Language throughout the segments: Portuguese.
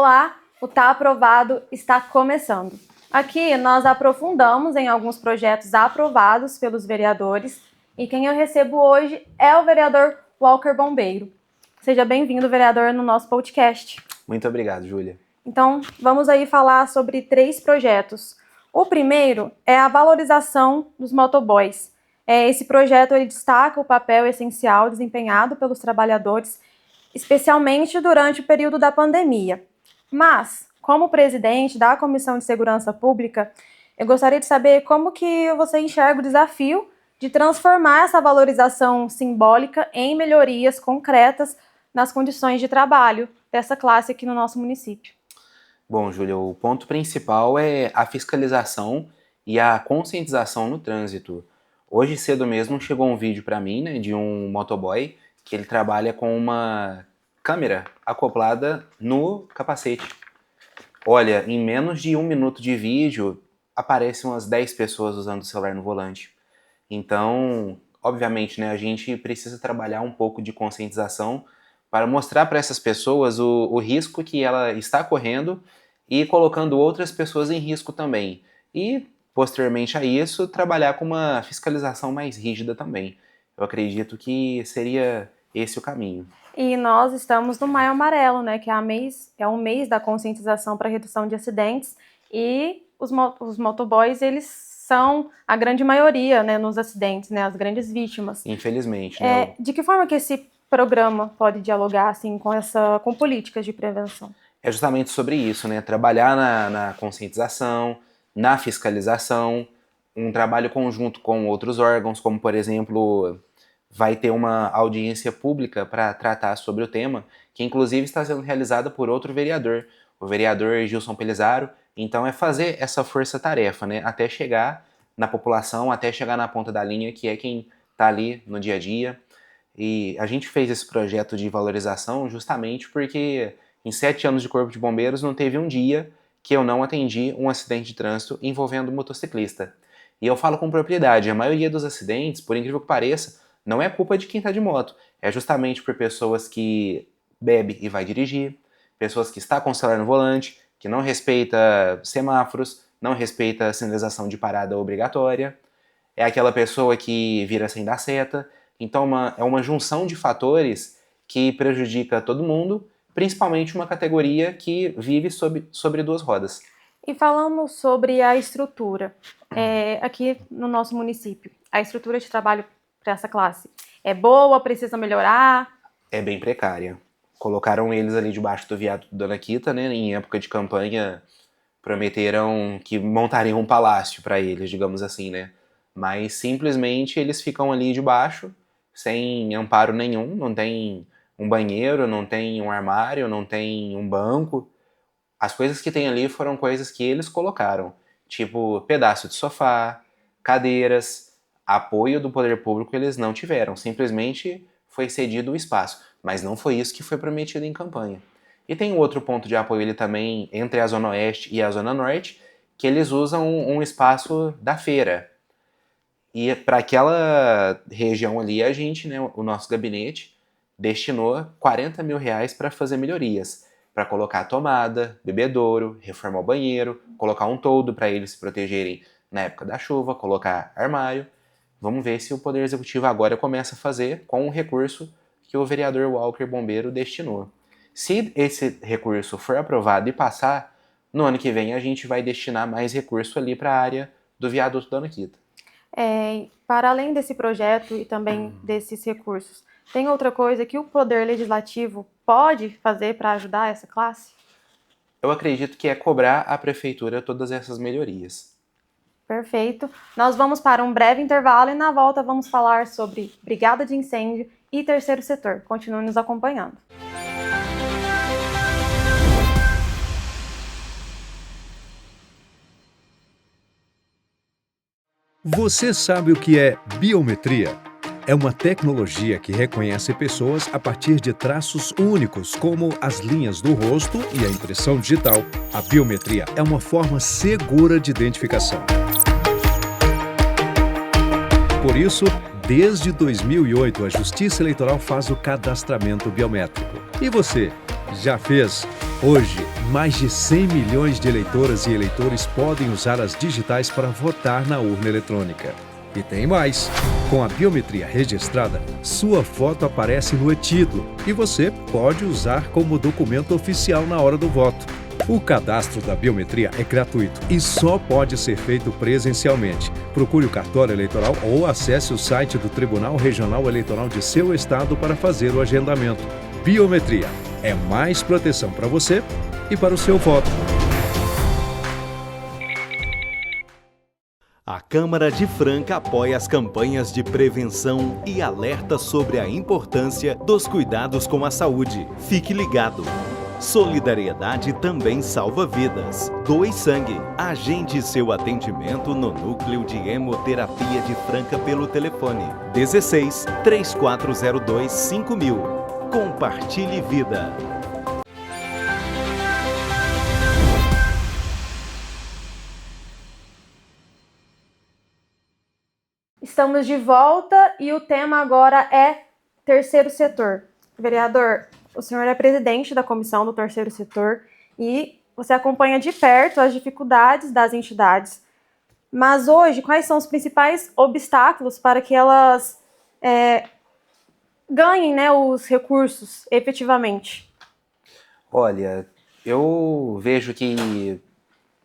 Olá, o Tá Aprovado está começando. Aqui nós aprofundamos em alguns projetos aprovados pelos vereadores e quem eu recebo hoje é o vereador Walker Bombeiro. Seja bem-vindo, vereador, no nosso podcast. Muito obrigado, Júlia. Então, vamos aí falar sobre 3 projetos. O primeiro é a valorização dos motoboys. Esse projeto ele destaca o papel essencial desempenhado pelos trabalhadores, especialmente durante o período da pandemia. Mas, como presidente da Comissão de Segurança Pública, eu gostaria de saber como que você enxerga o desafio de transformar essa valorização simbólica em melhorias concretas nas condições de trabalho dessa classe aqui no nosso município. Bom, Júlia, o ponto principal é a fiscalização e a conscientização no trânsito. Hoje cedo mesmo chegou um vídeo para mim, né, de um motoboy que ele trabalha com uma câmera acoplada no capacete. Olha, em menos de 1 minuto de vídeo, aparecem umas 10 pessoas usando o celular no volante. Então, obviamente, né, a gente precisa trabalhar um pouco de conscientização para mostrar para essas pessoas o risco que ela está correndo e colocando outras pessoas em risco também. E, posteriormente a isso, trabalhar com uma fiscalização mais rígida também. Eu acredito que seria esse o caminho. E nós estamos no Maio Amarelo, né, que é um mês da conscientização para redução de acidentes, e os motoboys, eles são a grande maioria, né, nos acidentes, né, as grandes vítimas. Infelizmente, né? De que forma que esse programa pode dialogar assim, com políticas de prevenção? É justamente sobre isso, né? Trabalhar na conscientização, na fiscalização, um trabalho conjunto com outros órgãos, como, por exemplo, vai ter uma audiência pública para tratar sobre o tema, que inclusive está sendo realizada por outro vereador, o vereador Gilson Pelizaro. Então é fazer essa força-tarefa, né? Até chegar na população, até chegar na ponta da linha, que é quem está ali no dia a dia. E a gente fez esse projeto de valorização justamente porque em 7 anos de Corpo de Bombeiros não teve um dia que eu não atendi um acidente de trânsito envolvendo um motociclista. E eu falo com propriedade, a maioria dos acidentes, por incrível que pareça, não é culpa de quem está de moto. É justamente por pessoas que bebe e vai dirigir, pessoas que estão com o celular no volante, que não respeita semáforos, não respeita a sinalização de parada obrigatória. É aquela pessoa que vira sem dar seta. Então é uma junção de fatores que prejudica todo mundo, principalmente uma categoria que vive sobre 2 rodas. E falando sobre a estrutura, aqui no nosso município, a estrutura de trabalho para essa classe é boa, precisa melhorar? É bem precária. Colocaram eles ali debaixo do viaduto da Dona Quita, né? Em época de campanha, prometeram que montariam um palácio para eles, digamos assim, né? Mas simplesmente eles ficam ali debaixo, sem amparo nenhum, não tem um banheiro, não tem um armário, não tem um banco. As coisas que tem ali foram coisas que eles colocaram, tipo pedaço de sofá, cadeiras, apoio do poder público eles não tiveram, simplesmente foi cedido o espaço, mas não foi isso que foi prometido em campanha. E tem outro ponto de apoio ali também, entre a Zona Oeste e a Zona Norte, que eles usam um espaço da feira. E para aquela região ali, a gente, né, o nosso gabinete, destinou 40 mil reais para fazer melhorias, para colocar tomada, bebedouro, reformar o banheiro, colocar um toldo para eles se protegerem na época da chuva, colocar armário. Vamos ver se o Poder Executivo agora começa a fazer com o recurso que o vereador Walker Bombeiro destinou. Se esse recurso for aprovado e passar, no ano que vem a gente vai destinar mais recurso ali para a área do viaduto da Dona Quita. Para além desse projeto e também desses recursos, tem outra coisa que o Poder Legislativo pode fazer para ajudar essa classe? Eu acredito que é cobrar à Prefeitura todas essas melhorias. Perfeito. Nós vamos para um breve intervalo e na volta vamos falar sobre Brigada de Incêndio e Terceiro Setor. Continue nos acompanhando. Você sabe o que é biometria? É uma tecnologia que reconhece pessoas a partir de traços únicos, como as linhas do rosto e a impressão digital. A biometria é uma forma segura de identificação. Por isso, desde 2008, a Justiça Eleitoral faz o cadastramento biométrico. E você, já fez? Hoje, mais de 100 milhões de eleitoras e eleitores podem usar as digitais para votar na urna eletrônica. E tem mais! Com a biometria registrada, sua foto aparece no e-título e você pode usar como documento oficial na hora do voto. O cadastro da biometria é gratuito e só pode ser feito presencialmente. Procure o cartório eleitoral ou acesse o site do Tribunal Regional Eleitoral de seu estado para fazer o agendamento. Biometria é mais proteção para você e para o seu voto. A Câmara de Franca apoia as campanhas de prevenção e alerta sobre a importância dos cuidados com a saúde. Fique ligado! Solidariedade também salva vidas. Doe sangue. Agende seu atendimento no Núcleo de Hemoterapia de Franca pelo telefone 16 3402 5000. Compartilhe vida. Estamos de volta e o tema agora é terceiro setor. Vereador, o senhor é presidente da comissão do terceiro setor e você acompanha de perto as dificuldades das entidades. Mas hoje, quais são os principais obstáculos para que elas ganhem, né, os recursos efetivamente? Olha, eu vejo que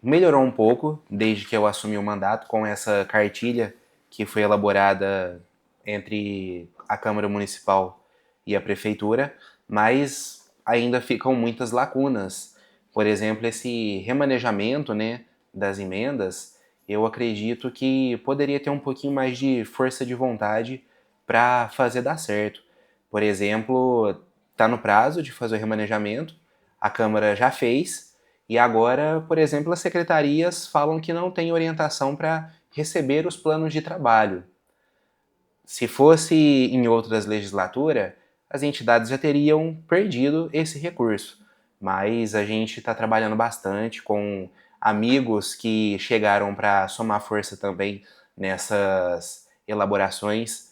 melhorou um pouco desde que eu assumi o mandato com essa cartilha que foi elaborada entre a Câmara Municipal e a Prefeitura, mas ainda ficam muitas lacunas. Por exemplo, esse remanejamento, né, das emendas, eu acredito que poderia ter um pouquinho mais de força de vontade para fazer dar certo. Por exemplo, está no prazo de fazer o remanejamento, a Câmara já fez, e agora, por exemplo, as secretarias falam que não tem orientação para receber os planos de trabalho. Se fosse em outras legislaturas, as entidades já teriam perdido esse recurso. Mas a gente está trabalhando bastante com amigos que chegaram para somar força também nessas elaborações.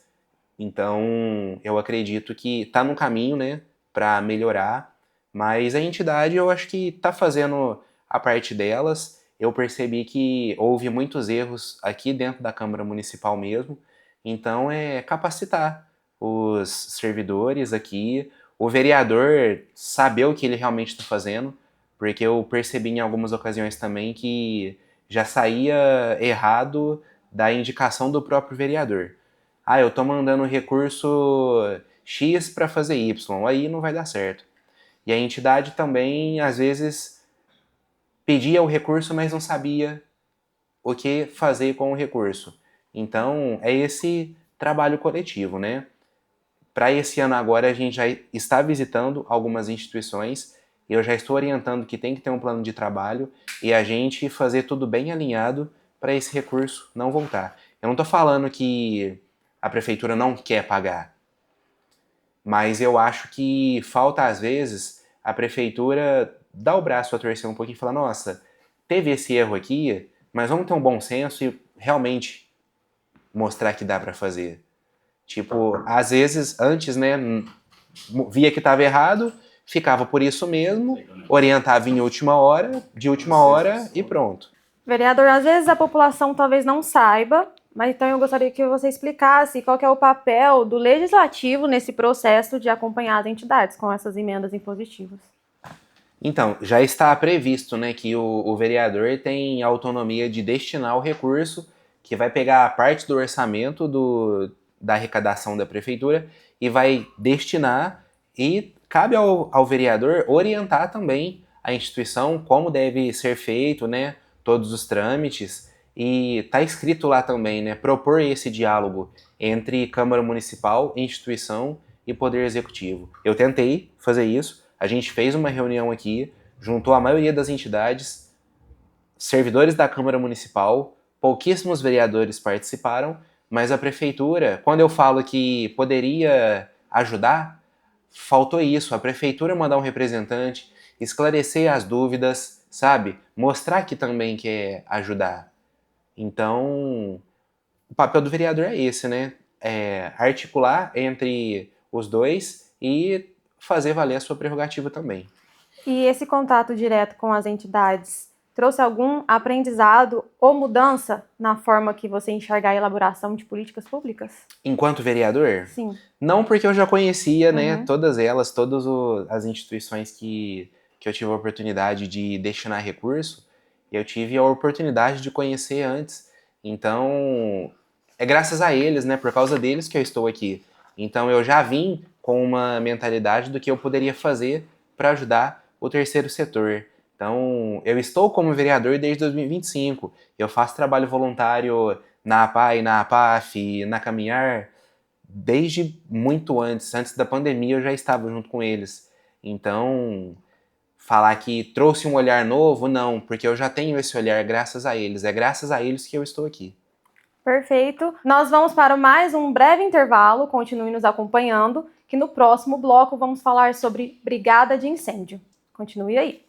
Então, eu acredito que está no caminho, né, para melhorar. Mas a entidade, eu acho que está fazendo a parte delas. Eu percebi que houve muitos erros aqui dentro da Câmara Municipal mesmo, então é capacitar os servidores aqui, o vereador saber o que ele realmente está fazendo, porque eu percebi em algumas ocasiões também que já saía errado da indicação do próprio vereador. Ah, eu estou mandando recurso X para fazer Y, aí não vai dar certo. E a entidade também, às vezes, pedia o recurso, mas não sabia o que fazer com o recurso. Então, é esse trabalho coletivo, né? Para esse ano agora, a gente já está visitando algumas instituições e eu já estou orientando que tem que ter um plano de trabalho e a gente fazer tudo bem alinhado para esse recurso não voltar. Eu não estou falando que a prefeitura não quer pagar, mas eu acho que falta, às vezes, a prefeitura dar o braço a torcer um pouquinho e falar, nossa, teve esse erro aqui, mas vamos ter um bom senso e realmente mostrar que dá para fazer. Tipo, às vezes, antes, né, via que estava errado, ficava por isso mesmo, orientava em última hora, de última hora e pronto. Vereador, às vezes a população talvez não saiba, mas então eu gostaria que você explicasse qual que é o papel do legislativo nesse processo de acompanhar as entidades com essas emendas impositivas. Então, já está previsto, né, que o vereador tem autonomia de destinar o recurso, que vai pegar a parte do orçamento da arrecadação da prefeitura e vai destinar, e cabe ao vereador orientar também a instituição como deve ser feito, né, todos os trâmites, e está escrito lá também, né, propor esse diálogo entre Câmara Municipal, instituição e Poder Executivo. Eu tentei fazer isso. A gente fez uma reunião aqui, juntou a maioria das entidades, servidores da Câmara Municipal, pouquíssimos vereadores participaram, mas a prefeitura, quando eu falo que poderia ajudar, faltou isso, a prefeitura mandar um representante, esclarecer as dúvidas, sabe? Mostrar que também quer ajudar. Então, o papel do vereador é esse, né? É articular entre os dois e fazer valer a sua prerrogativa também. E esse contato direto com as entidades trouxe algum aprendizado ou mudança na forma que você enxerga a elaboração de políticas públicas? Enquanto vereador? Sim. Não, porque eu já conhecia, né, todas elas, as instituições que eu tive a oportunidade de destinar recurso, eu tive a oportunidade de conhecer antes. Então, é graças a eles, né, por causa deles que eu estou aqui. Então, eu já vim com uma mentalidade do que eu poderia fazer para ajudar o terceiro setor. Então, eu estou como vereador desde 2025. Eu faço trabalho voluntário na APAI, na APAF, na Caminhar, desde muito antes da pandemia eu já estava junto com eles. Então, falar que trouxe um olhar novo, não, porque eu já tenho esse olhar graças a eles. É graças a eles que eu estou aqui. Perfeito. Nós vamos para mais um breve intervalo, continue nos acompanhando, que no próximo bloco vamos falar sobre brigada de incêndio. Continue aí.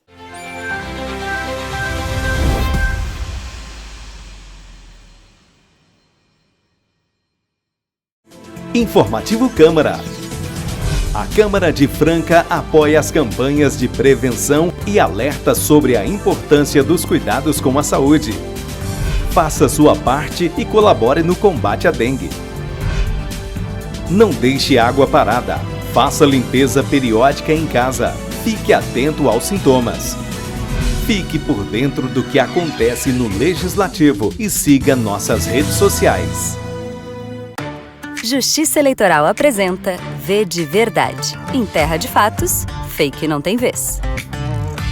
Informativo Câmara. A Câmara de Franca apoia as campanhas de prevenção e alerta sobre a importância dos cuidados com a saúde. Faça sua parte e colabore no combate à dengue. Não deixe água parada. Faça limpeza periódica em casa. Fique atento aos sintomas. Fique por dentro do que acontece no Legislativo e siga nossas redes sociais. Justiça Eleitoral apresenta V de Verdade. Em terra de fatos, fake não tem vez.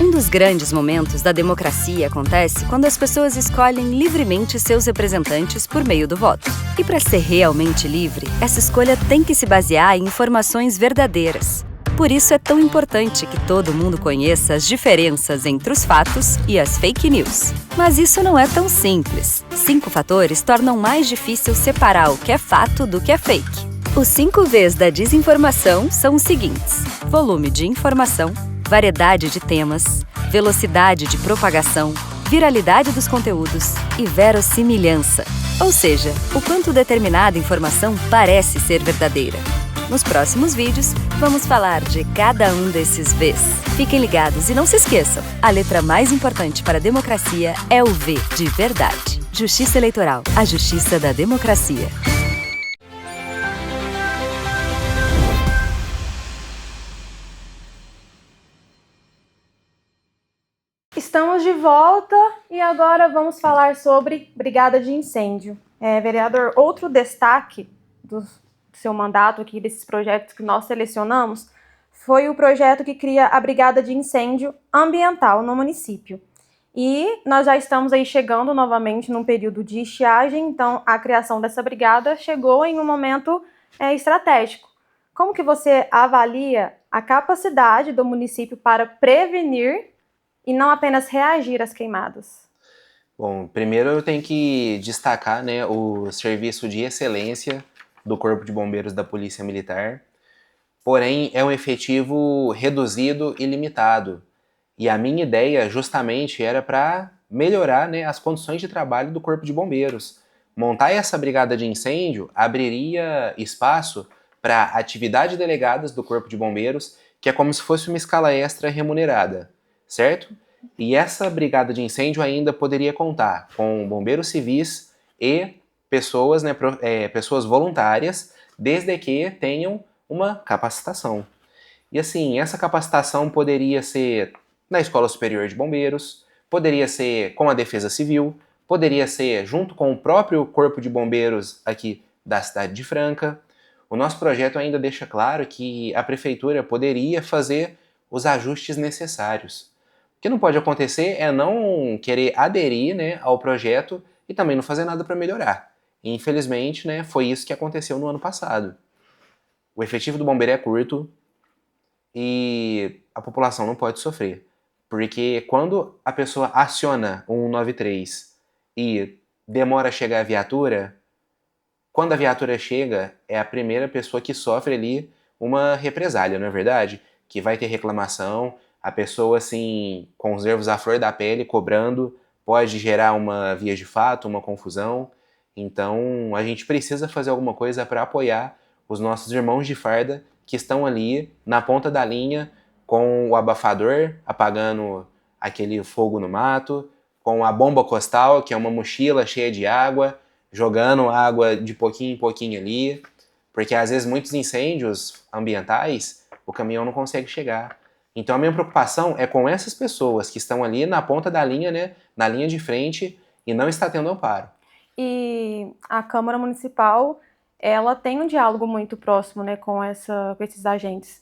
Um dos grandes momentos da democracia acontece quando as pessoas escolhem livremente seus representantes por meio do voto. E para ser realmente livre, essa escolha tem que se basear em informações verdadeiras. Por isso é tão importante que todo mundo conheça as diferenças entre os fatos e as fake news. Mas isso não é tão simples. 5 fatores tornam mais difícil separar o que é fato do que é fake. Os 5 Vs da desinformação são os seguintes: volume de informação, variedade de temas, velocidade de propagação, viralidade dos conteúdos e verossimilhança. Ou seja, o quanto determinada informação parece ser verdadeira. Nos próximos vídeos, vamos falar de cada um desses Vs. Fiquem ligados e não se esqueçam, a letra mais importante para a democracia é o V de verdade. Justiça Eleitoral, a justiça da democracia. Estamos de volta e agora vamos falar sobre brigada de incêndio. Vereador, outro destaque do seu mandato aqui, desses projetos que nós selecionamos, foi o projeto que cria a brigada de incêndio ambiental no município. E nós já estamos aí chegando novamente num período de estiagem, então a criação dessa brigada chegou em um momento estratégico. Como que você avalia a capacidade do município para prevenir e não apenas reagir às queimadas? Bom, primeiro eu tenho que destacar, né, o serviço de excelência do Corpo de Bombeiros da Polícia Militar, porém é um efetivo reduzido e limitado. E a minha ideia justamente era para melhorar, né, as condições de trabalho do Corpo de Bombeiros. Montar essa brigada de incêndio abriria espaço para atividades delegadas do Corpo de Bombeiros, que é como se fosse uma escala extra remunerada, certo? E essa brigada de incêndio ainda poderia contar com bombeiros civis e pessoas, né, pessoas voluntárias, desde que tenham uma capacitação. E assim, essa capacitação poderia ser na Escola Superior de Bombeiros, poderia ser com a Defesa Civil, poderia ser junto com o próprio Corpo de Bombeiros aqui da cidade de Franca. O nosso projeto ainda deixa claro que a Prefeitura poderia fazer os ajustes necessários. O que não pode acontecer é não querer aderir, né, ao projeto e também não fazer nada para melhorar. E, infelizmente, né, foi isso que aconteceu no ano passado. O efetivo do bombeiro é curto e a população não pode sofrer. Porque quando a pessoa aciona o 193 e demora a chegar a viatura, quando a viatura chega, é a primeira pessoa que sofre ali uma represália, não é verdade? Que vai ter reclamação, a pessoa assim, com os nervos à flor da pele, cobrando, pode gerar uma via de fato, uma confusão. Então, a gente precisa fazer alguma coisa para apoiar os nossos irmãos de farda que estão ali na ponta da linha com o abafador, apagando aquele fogo no mato, com a bomba costal, que é uma mochila cheia de água, jogando água de pouquinho em pouquinho ali, porque às vezes muitos incêndios ambientais o caminhão não consegue chegar. Então a minha preocupação é com essas pessoas que estão ali na ponta da linha, né, na linha de frente e não está tendo amparo. E a Câmara Municipal, ela tem um diálogo muito próximo, né, com esses agentes.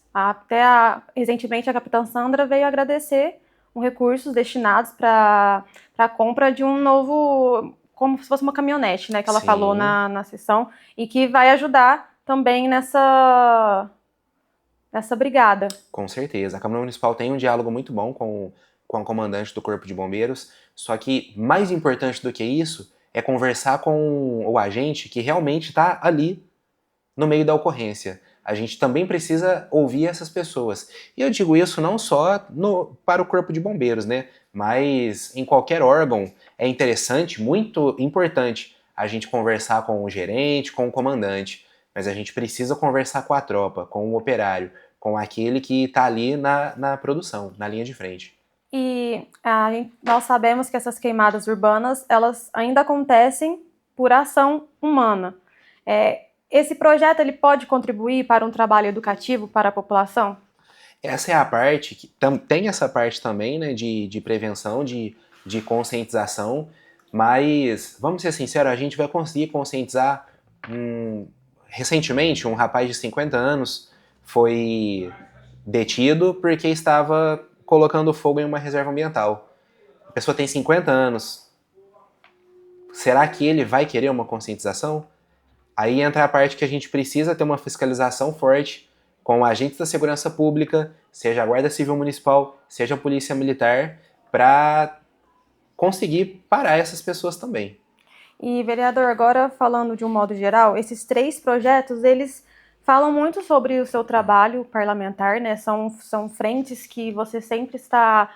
Recentemente a Capitã Sandra veio agradecer recursos destinados para a compra de um novo, como se fosse uma caminhonete, né, que ela Sim. falou na sessão, e que vai ajudar também nessa brigada. Com certeza. A Câmara Municipal tem um diálogo muito bom com a comandante do Corpo de Bombeiros, só que mais importante do que isso é conversar com o agente que realmente está ali no meio da ocorrência. A gente também precisa ouvir essas pessoas. E eu digo isso não só para o Corpo de Bombeiros, né? Mas em qualquer órgão é interessante, muito importante, a gente conversar com o gerente, com o comandante. Mas a gente precisa conversar com a tropa, com o operário, com aquele que está ali na produção, na linha de frente. E nós sabemos que essas queimadas urbanas, elas ainda acontecem por ação humana. Esse projeto ele pode contribuir para um trabalho educativo para a população? Essa é a parte, que tem essa parte também, né, de prevenção, de conscientização, mas, vamos ser sinceros, a gente vai conseguir conscientizar. Recentemente, um rapaz de 50 anos foi detido porque estava colocando fogo em uma reserva ambiental. A pessoa tem 50 anos. Será que ele vai querer uma conscientização? Aí entra a parte que a gente precisa ter uma fiscalização forte com agentes da segurança pública, seja a Guarda Civil Municipal, seja a Polícia Militar, para conseguir parar essas pessoas também. E, vereador, agora falando de um modo geral, esses 3 projetos, eles falam muito sobre o seu trabalho parlamentar, né? São frentes que você sempre está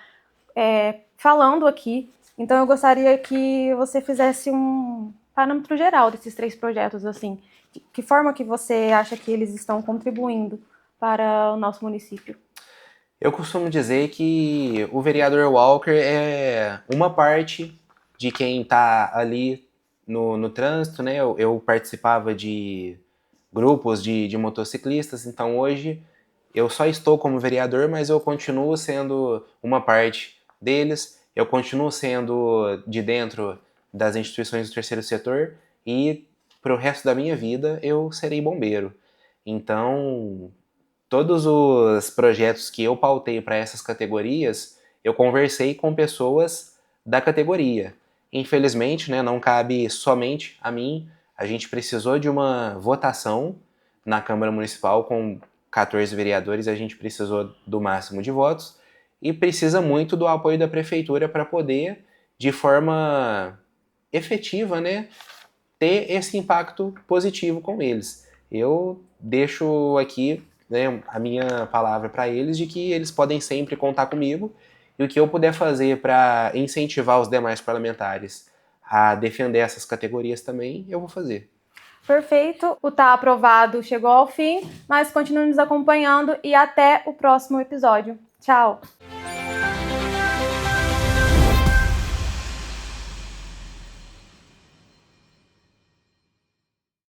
falando aqui. Então, eu gostaria que você fizesse um parâmetro geral desses 3 projetos, assim. De que forma que você acha que eles estão contribuindo para o nosso município? Eu costumo dizer que o vereador Walker é uma parte de quem está ali no trânsito, né? Eu participava de grupos de motociclistas, então hoje eu só estou como vereador, mas eu continuo sendo uma parte deles, eu continuo sendo de dentro das instituições do terceiro setor e para o resto da minha vida eu serei bombeiro. Então, todos os projetos que eu pautei para essas categorias, eu conversei com pessoas da categoria. Infelizmente, né, não cabe somente a mim. A gente precisou de uma votação na Câmara Municipal com 14 vereadores, a gente precisou do máximo de votos e precisa muito do apoio da prefeitura para poder, de forma efetiva, né, ter esse impacto positivo com eles. Eu deixo aqui, né, a minha palavra para eles de que eles podem sempre contar comigo e o que eu puder fazer para incentivar os demais parlamentares a defender essas categorias também, eu vou fazer. Perfeito, o Tá Aprovado chegou ao fim, mas continue nos acompanhando e até o próximo episódio. Tchau!